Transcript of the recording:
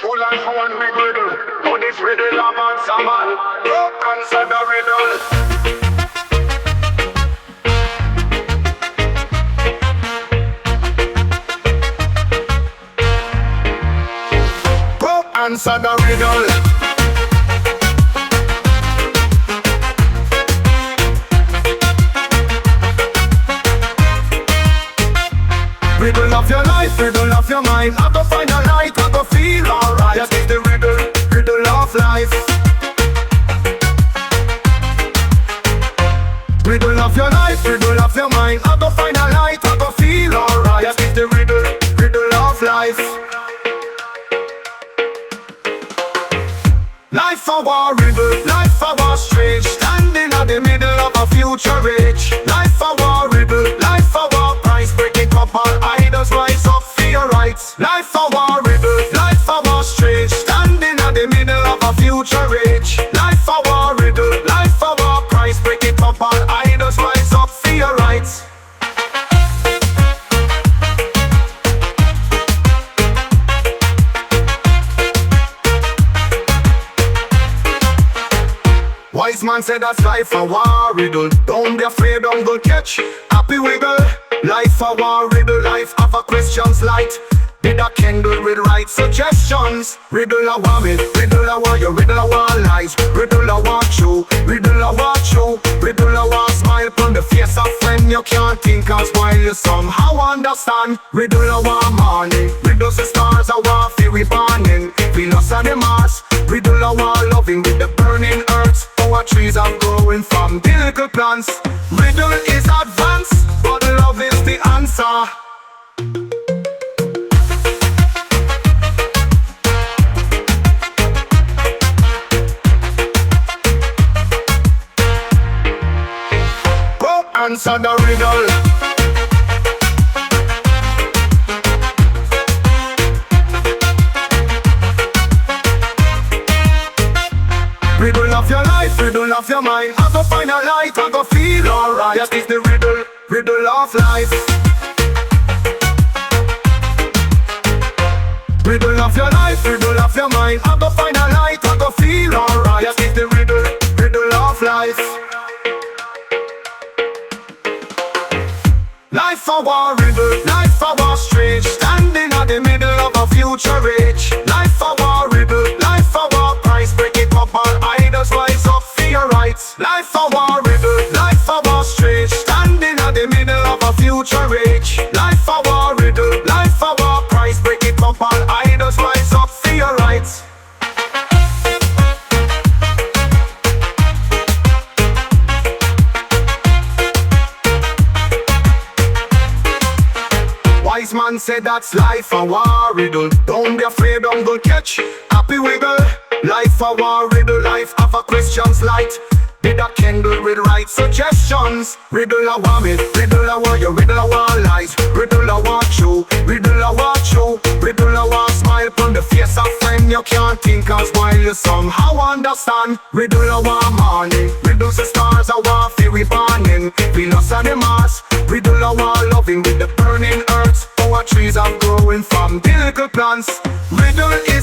Full and one big riddle. Oh, this riddle about some man. Answer the riddle. Answer the riddle. Riddle of your life, riddle of your mind. I go find a light, I go feel alright. That is the riddle, riddle of life. Riddle of your life, riddle of your mind. I go find a light, I go feel alright. That is the riddle, riddle of life. Life a war riddle, life a war strange. Standing at the middle of a future age. Life a war riddle, life a war price. Break it up, all idols rise up for your rights. Life a war riddle, life a war strange. Standing at the middle of a future age. Life a war riddle, life a war price. Break it up, all idols rise up for your rights. Wise man said that's life a war riddle. Don't be afraid, don't go catch happy wiggle. Life a war riddle, life have a questions light. Did a candle with right suggestions. Riddle a war myth, riddle a war you, riddle a war lies. Riddle a war true, riddle a war true. Riddle a war smile on the face of friend you can't think as while you somehow understand. Riddle a war morning, riddles the stars a war fairy burning. Venus and the Mars, riddle a war loving with the burning earth. Our trees are growing from the little plants. Riddle is advanced, but love is the answer. Go answer the riddle. Riddle of your life, riddle of your mind. I go find a light, I go feel alright. That is the riddle, riddle of life. Riddle of your life, riddle of your mind. I go find a light, I go feel alright. That is the riddle, riddle of life. Life a war riddle, life a war strange. Standing at the middle of a future age. Life a war riddle, life a war price. Break it up, all idols rise up for your rights. Life a war riddle, life a war strange. Standing at the middle of a future age. Life a war riddle, life a war price. Break it up, all idols rise up for your rights. Wise man said that's life a war riddle. Don't be afraid, don't go catch happy wiggle. Life a war riddle, life have a questions light. Did a candle with right suggestions. Riddle a war myth, riddle a war you, riddle a war lies. Riddle a war true, riddle a war true. Riddle a war smile on the face of friend you can't think as while you somehow understand. Riddle a war morning, riddles the stars a war fairy burning. Venus and the Mars, riddle a war loving with the burning earth. Our trees are growing from the little plants. Riddle is